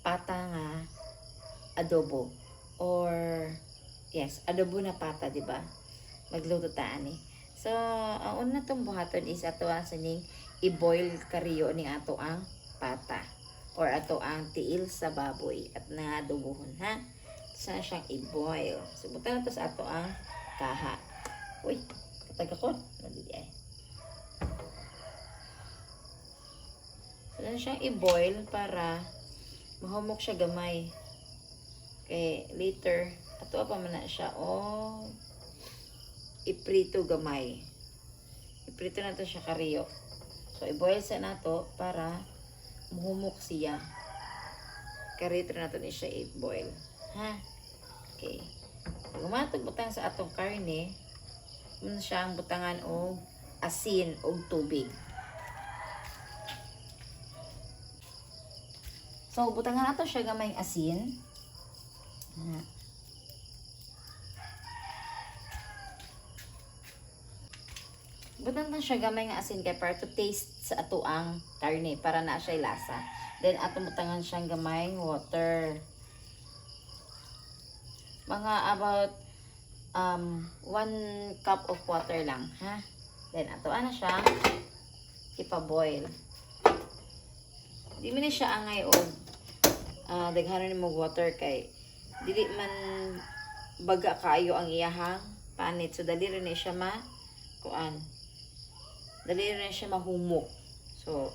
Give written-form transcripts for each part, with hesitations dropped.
pata nga adobo or yes, adobo na pata, di ba? Magluto ta ani. So, ang una tong buhaton is ato ang sining i-boil kariyo ni ato ang pata or ato ang tiil sa baboy at naadobohon ha. Sa siyang i-boil. So, buta na to sa ato ang kaha. Uy, katagakon. Nalili ay. So, na siyang i-boil para mahumok siya gamay. Okay, later, ato pa man na siya. Oh, iprito gamay. Iprito na to siya kariyo. So, i-boil sa nato para mahumok siya. Karito na to ni siya i-boil. Ha? Okay. Gumatog butang sa atong karne, muna siya ang butangan o asin o tubig. So, butangan nato siya gamay asin. Butang na siya gamay nga asin kay para to taste sa ato ang karne para na siya lasa. Then ato butangan siyang gamay water. Mga about 1 cup of water lang, ha? Then ato ana siya ipa-boil. Di man ni siya angay og daghanon mo water kay dili man baga kaayo ang iyahang panit, so dali rin siya dali rin siya mahumok. So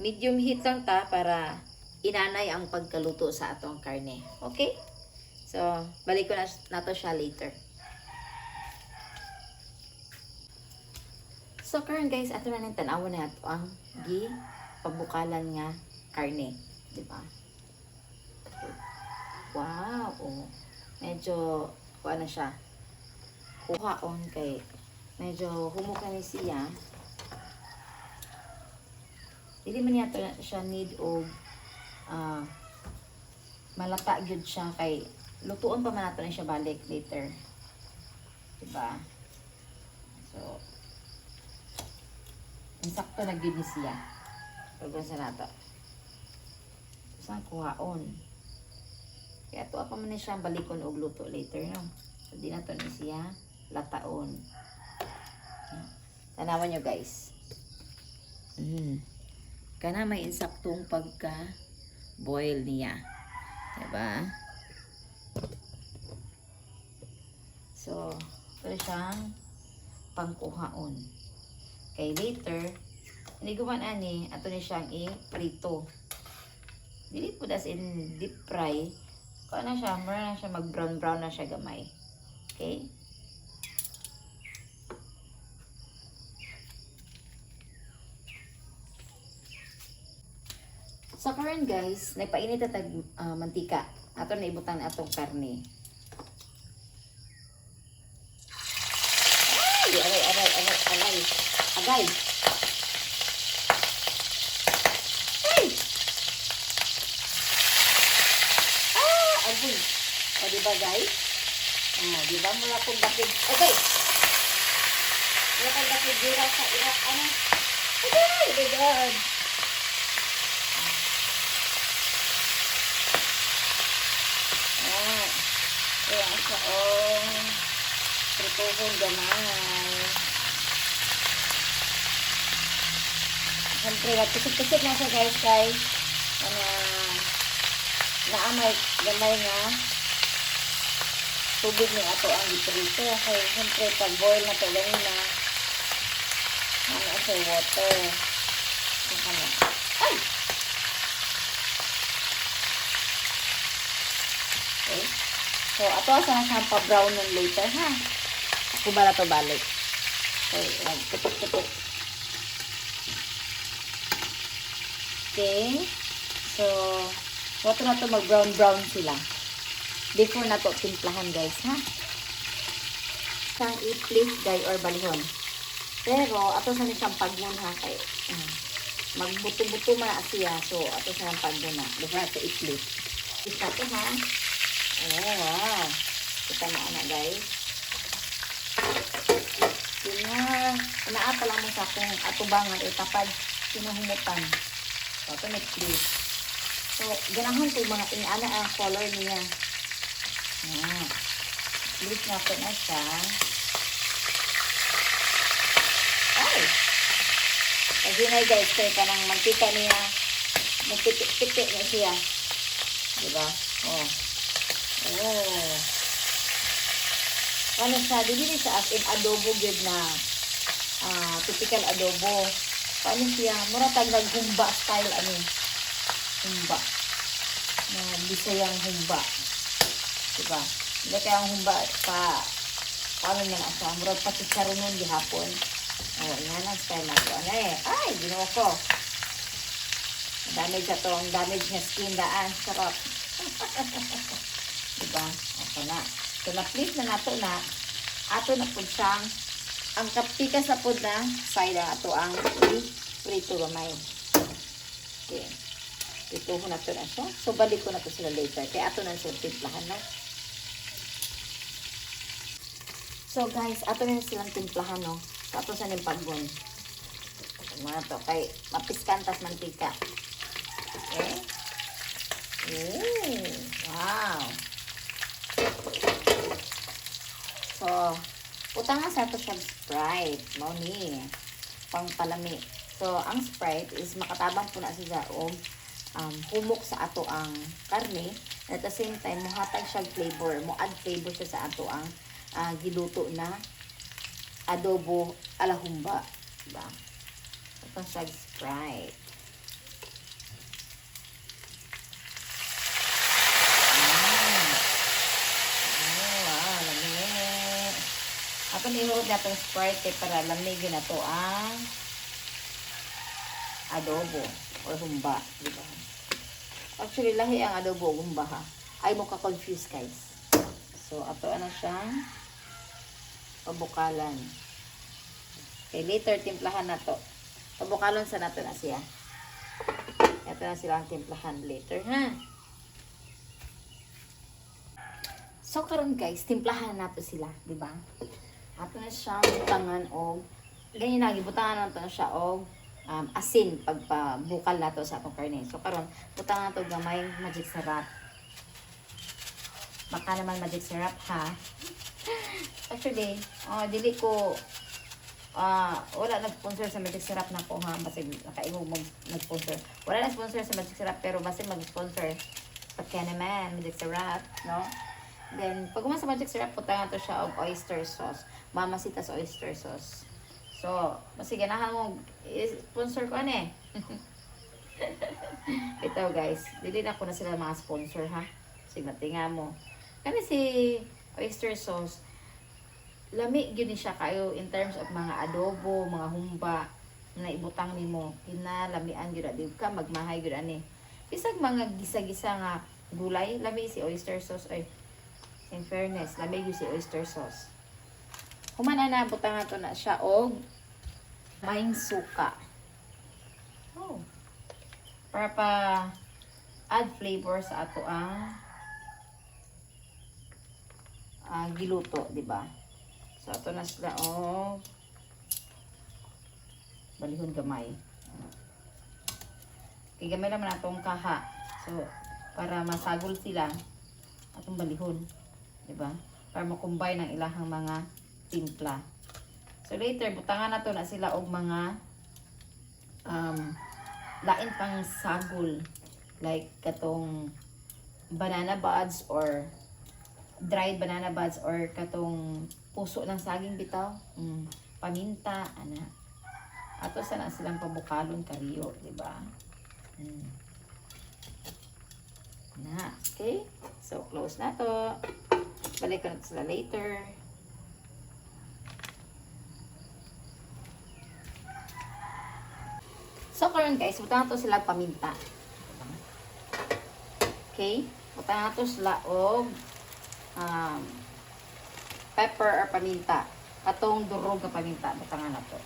medium heat lang ta para inanay ang pagkaluto sa atong karne. Okay? So balik ko na to siya later. So karon guys, ato na nang tan-awon na ato ang pabukalan nga karne, di ba? Wow, oh. Medyo na siya. Kuhaon kay medyo humok na ni siya. Dili man yato siya need og malata gyud siya kay lutuon pa man nato na siya balik later. Diba? So insakto na gyud ni siya. Pagod sa nato. Saan kuhaon? Kaya ito pa man siya balikon og luto later, no? So, di na to ni siya lataon. Tanawan nyo, guys. Kana may insaktong pagka-boil niya. Diba? So, ito siyang pangkuhaon. Okay, later, iniguman ani, ato ni siyang i-prito. Dili po das in deep fry. Kung na siya, mura na siya, mag-brown-brown na siya gamay. Okay? So, karon guys, naipainit at mantika. Ato na ibutang na atong karne. Ay! Aray! Agay! Agay! O, diba guys? Diba mula kong bakid? Okay! Mula kong bakid dira sa irak, ano? Agay! Oh my God! Kaya siya, prituhon gamay. Siyempre, kusik-kusik na siya guys, kay naamay gamay nga tubig ni ato ang iprito. Kaya siyempre, pag boil na ito ganina, siya water. Ay! Okay. So, ato asa na siyang pa-brown nun later, ha? Ako ba na ito balik? Okay, tutok-tutok. Okay. So, wato na ito mag-brown-brown sila. Before na ito timplahan, guys, ha? Sang i-place, guys, or balihon. Pero, ato sa siyang pagmun, ha? Kay, magbuto-buto man na siya. So, ato sa siyang pagmun na. Before na ito i-place. Isa ito, ha? Oh, wow. Kita na anak, guys. Naapa lang mo sa akong atubangan, tapad sinahumutan. So, ito next please. So, ganahan ko yung mga ingana ang color niya. Split na po na siya. Ay! Kasi na guys, kaya ka ng mantika niya. Nagpiti-piti na siya. Diba? Oh. Oh. Ano siya? Dili siya as in adobo good na typical adobo. Paano siya? Mura tag naghumba style ano. Humba. Bisayang humba. Diba? Hindi kaya ang humba paano niya na siya? Mura pati karunon gihapon. Oh, yan ang style na ito. Ano eh? Ay, ginawa ko. Damage ito. Ang damage na skin daan. Sarap. Diba? Okay na. So, na-flip na nato na. Ato na po siyang ang kapikas na po na side na ato ang prito gamay. Okay. Prito ko na ito na siya. So, balik ko na ito sila later. Kaya ato na siya timplahan na. So, guys, ato na silang timplahan, no? So, ato sa nimpaggon. Mga to. Kay mapiskantas mantika. Okay. Ooh, wow. So, utang nga sa ito siya Sprite. Mau ni. Pang palami. So, ang Sprite is makatabang po na siya o humok sa ato ang karne. At the same time, muhatag siya flavor. Mo-add flavor siya sa ato ang giluto na adobo alahumba. Diba? Ito siya Sprite. Ako nihod na itong Sprite kay para lamigin na to ang adobo or humba. Diba? Actually, lahi ang adobo o humba ha. Ay mo ka-confuse guys. So, ato na siyang pabukalan. Okay, later timplahan na to. Pabukalan sa nato na siya. Ito na sila ang timplahan later ha. So, karon guys, timplahan na to sila. Diba? Ato na siyang butangan o ganyan na, gibutangan na to siya o asin pagpabukal na to sa atong karne. So karon butangan na to gamay magic syrup. Baka naman magic syrup ha. Actually, dili ko wala nag-sponsor sa magic syrup na ko ha. Basta nakaimog nag-sponsor. Wala nag-sponsor sa magic syrup pero basta mag-sponsor. Pagka naman magic syrup, no? Then, pag sa magic syrup, putangan to siya og oyster sauce. Mamasitas oyster sauce. So, mas ganahan mo, sponsor ko ano eh. Ito guys, dili na ko na sila mga sponsor ha. Sige, tinga mo. Kasi si oyster sauce, lami yun siya kayo in terms of mga adobo, mga humba, na ibutang ni mo. Kinalamian yun, di ka magmahay yun ani. Bisag mga gisa-gisa nga gulay, lami si oyster sauce. Ay, in fairness, lamig yung si oyster sauce. Humana na, butang na to na siya og maing suka. Oh. Para pa add flavor sa ato ang giluto, di ba? So, ato na sila og balihon gamay. Kaya gamay naman atong kaha. So, para masagol sila atong balihon. Diba? Para makumbay ng ilahang mga timpla. So later, butangan na to na sila og mga lain pang sagol. Like katong banana buds or dried banana buds or katong puso ng saging bitaw. Paminta, ana. Ato sana silang pabukalon kariyo, diba? Na, okay? So, close na to. Balik ko na sila later. So, karon guys, buta na to sila paminta. Okay? Buta na to sila og pepper or paminta. Katong durog na paminta. Buta na to.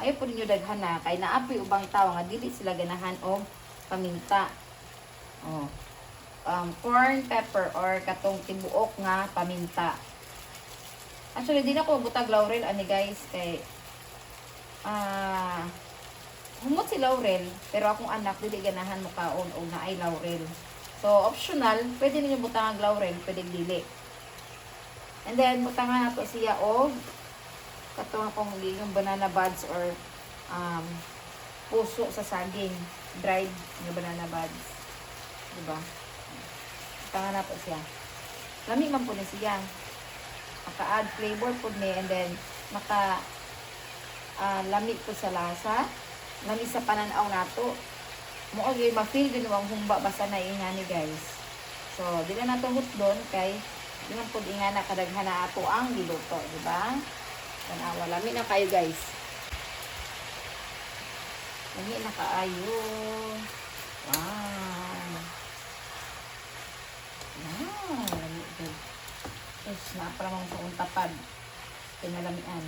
Ayaw po ninyo daghan na. Kaya naapoy ubang tao nga dili sila ganahan og paminta. Oh. Corn pepper or katong tibuok nga paminta. Actually, di na ko butag laurel ani guys kay humot si laurel, pero akong anak dili ganahan mo kaon o naay laurel. So optional, pwede ninyo butang ang laurel, pwede dili. And then butangan nato siya og katong akong yung banana buds or puso sa saging, dried nga banana buds. Diba? Butangan nato siya. Lami man po na siya. Maka-add flavor po ni, and then maka lamig po sa lasa, lamig sa pananaw nato. Mo gyud ma-feel din ang humba basta na ingani guys. So dili na to hutdon kay di man pud ingana kadaghan na ato ang giluto, di ba? Tanawa lami na kayo guys. Lami na kaayo. Wow. Wow, lami good. Yes, napara mong sa untapad. Pinalamian.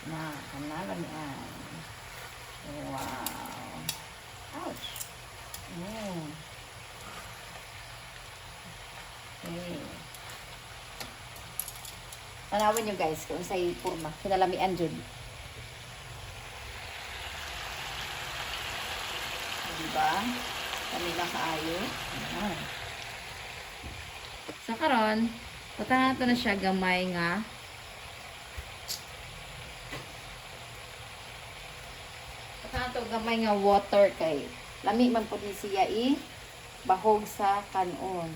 Na, kanalamian. Wow. Ouch. Okay. Tanawin nyo guys kung sa'y purma. Kinalamian dyan. Diba? Kami lang kaayo. Sa karon, patanga na siya gamay nga. Patanga gamay nga water kay lami man pud ni siya bahog sa kanon.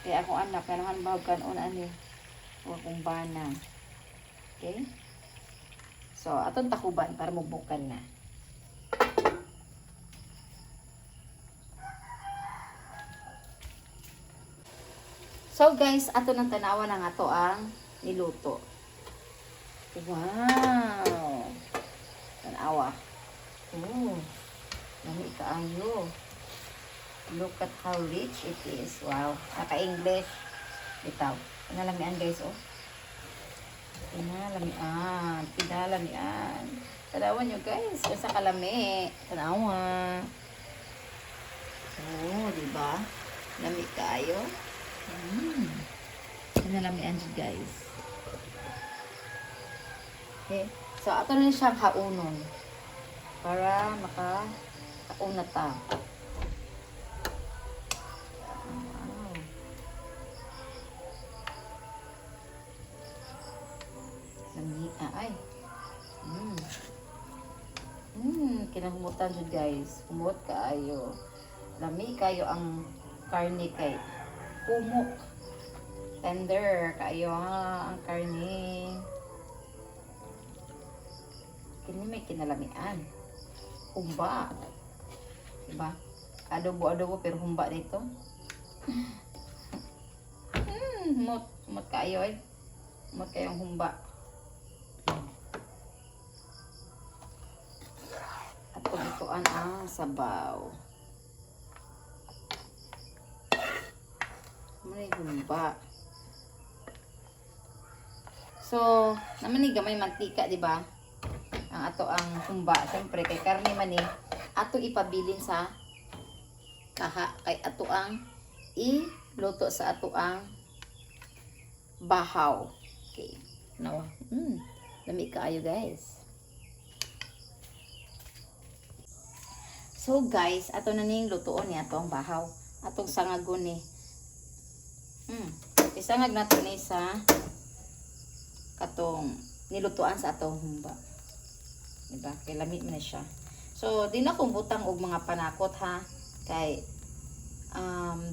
Kaya ako anak kailangan bahog kanon ani. Huwag kong bana. Okay? So, atong takuban para mubukan na. So guys, ato nang tanawa na nga to ang niluto. Wow! Tanawa. Oh, lami kaayo. Look at how rich it is. Wow, naka-English. Bitaw. Pinalamian guys, oh. Pinalamian. Pinalamian. Tanawa nyo guys, sa kalami. Tanawa. Oh, diba? Lami kaayo. Pinalamian siya guys. Okay. So, ato na siyang haunon. Para maka-kauna ta. Wow. Lami, ay. Kinahumutan siya guys. Humot kaayo. Lami kayo ang karne kay kumok. Tender kayo ang karne. Kini may kinalamian. Humba. Diba? Adobo-adobo pero humba dito. Humot kayo eh. Humot kayong humba. At pagituan ang sabaw. May humba. So, naman ni gamay mantika, di ba? Ang ato ang humba, syempre kay karne man ni ato ipabilin sa kaha kay ato ang iluto sa ato ang bahaw. Okay. Now, lami kaayo guys. So guys, ato na ning lutoon ni ato ang bahaw. Atong sangagon ni. Isangag nato ni sa katong nilutuan sa atong humba. Diba? Kay lamig na siya. So, di na kong butang og mga panakot ha. Kay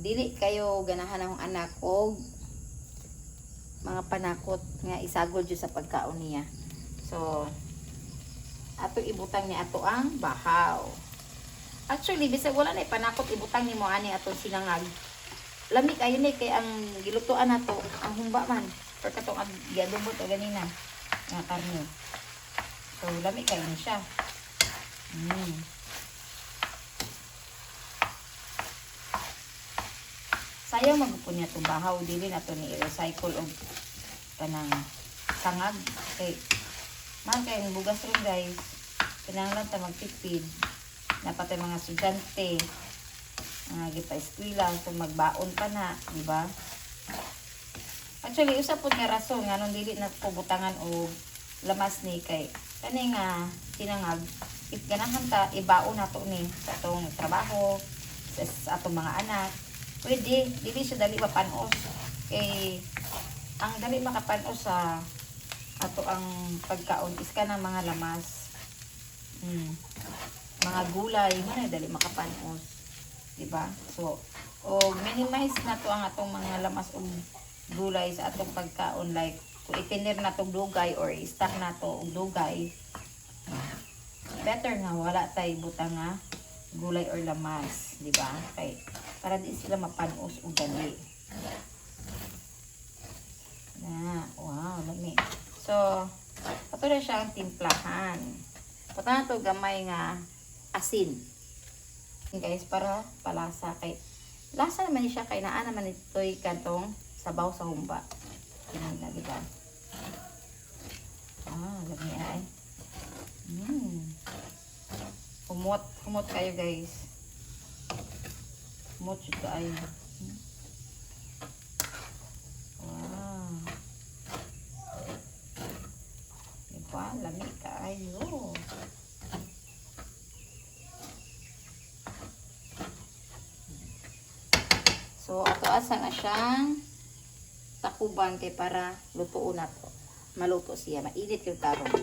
dili kayo ganahan akong anak og mga panakot nga isagol jud sa pagkaon niya. So, ato ibutang ni ato ang bahaw. Actually, bisag wala na panakot ibutang ni mo ani atong sinangag. Lamig ayo ni kay ang gilutuan nato ang humba man. Or katong giadobot o ganina nga karne. So, lamig kayo na siya. Sayang magpun niya itong bahaw. Dili na ito ni i-recycle o kanang sangag. Okay. Man kayong bugas rin guys. Kinanglan ta magtipid. Napatay mga estudyante. Mga gipa-eskwela. So, magbaon pa na. Diba? Actually, usap po nga rason nga nung dili na pubutangan o lamas ni kay Kani nga sinangag if ganahan ta ibaon nato ni sa atong trabaho sa atong mga anak. Pwede dili siya dali mapanos. Kay ang dali makapanos sa ato ang pagkaon is kanang mga lamas. Mga gulay man dali makapanos. Diba? So, o minimize na to ang atong mga lamas o gulay sa atong pagkaon, like kung itinir na tong dugay or i-stack na to og dugay, better nga wala tay butang nga gulay or lamas, di ba? Kay para di sila mapanos og dali. Na, wow, lami. So, ato na siya ang timplahan. Pato na to gamay nga asin. Guys, para palasa kay lasa naman siya kay naa naman ito'y kantong sabaw sa humba. Tingnan na, diba? Lagi ay. Humot kayo, guys. Humot siya kayo. Wow. Diba? Lami kayo. So, ato asa na siyang takuban kay para lutuon na to. Maluto siya. Mainit yung tarong.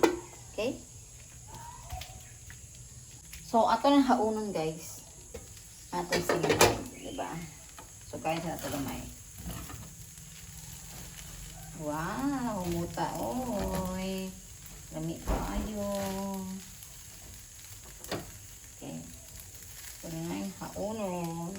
Okay? So, ato na haunon, guys. Ato sinangag. Diba? So, kaya sa nato gamay. Wow! Muta. Oy! Lami pa ayo. Okay. So, nga yung haunon.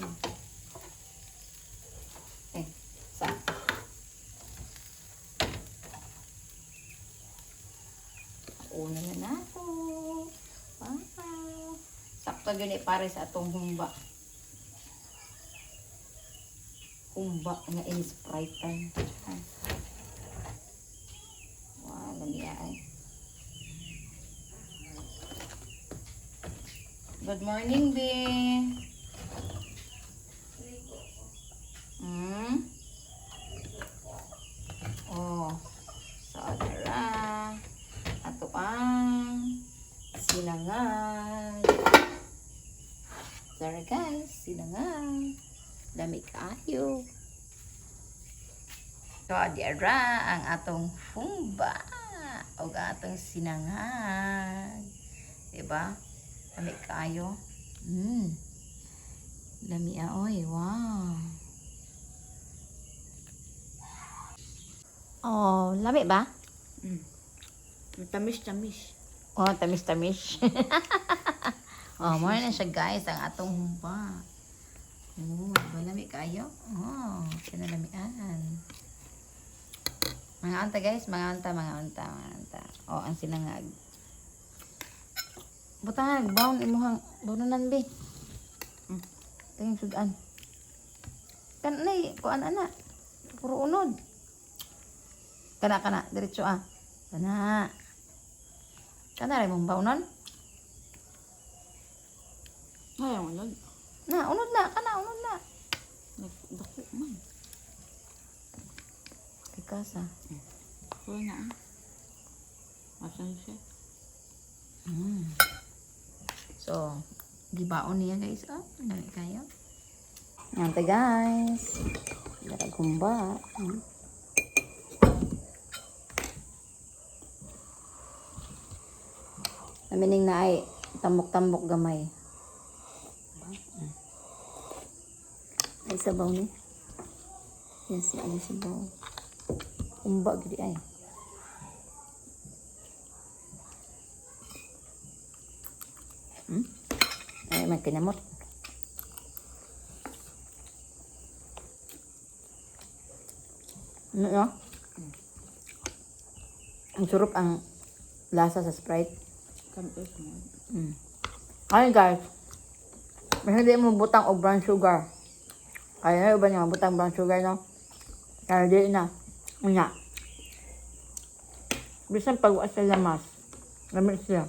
Una na nato. Wow. Sakto yun pare sa atong humba. Humba nga in-sprite. Wow, lamiya ay. Good morning, B. Oh, saudara. Ato ang sinangag. Sorry guys, sinangag. Dami kayo. So, diara ang atong humba. O atong sinangag. Diba? Dami kayo. Dami aoy. Wow. Oh, lami ba? Tamis-tamis. Oh, tamis-tamis. Oh, mo na siya guys, ang atong humba. Oh, malami kayo. Oh, kinalamian. Mga anta guys, mga anta. Oh, ang sinangag. Butang, baon imuhang, baunan be. Tingin sudan. Kan nay, kuan ana. Puro unod. Kana, diretso ah. Kana rin mong baunon? Ay, unod. Unod na. Nagdako man. Tikasa. Kuha na ah. Asan siya? So, gibaon niya guys. Oh, dami kayo. Nante guys. Darag humba. Namining na ay tambok-tambok gamay. Ay sabaw ni. Yes, ay sabaw. Umba gidi ay. Ay may kinamot. Ano no? Ang surup ang lasa sa Sprite. Kamis mo. Ayun guys, mas hindi mo butang o brown sugar. Kaya na iba niya butang brown sugar, no? Kaya di na. Una. Bisan pag-uwas sa lamas. Lamit siya.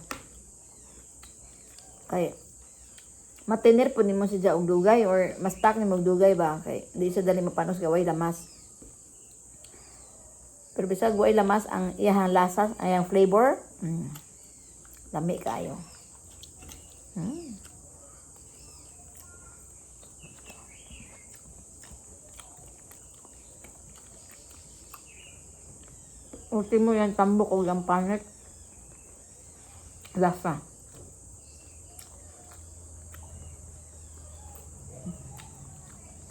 Kaya, matinir po ni mo siya og dugay or mas tak ni mo og dugay ba? Kaya di siya dali mapanos gaway lamas. Pero bisag way lamas ang iyang lasa, ayang flavor. Lami kayo. Ultimo yan, tambok o yung panit. Lasa.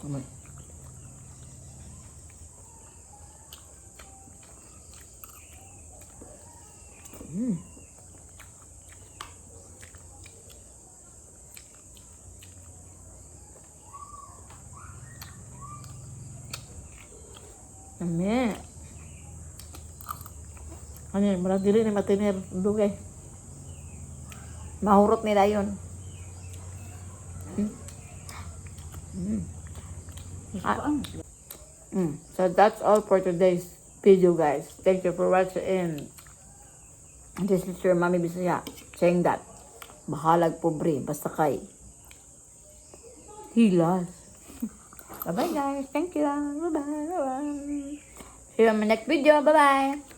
Lami. Ano yun, marang dili na matinir. Dugay. Mahurot nila yun. So that's all for today's video, guys. Thank you for watching. This is your Mami Bisaya saying that bahalag pobre basta kay hilas. Bye-bye, guys. Thank you. Bye-bye. See you on my next video. Bye-bye.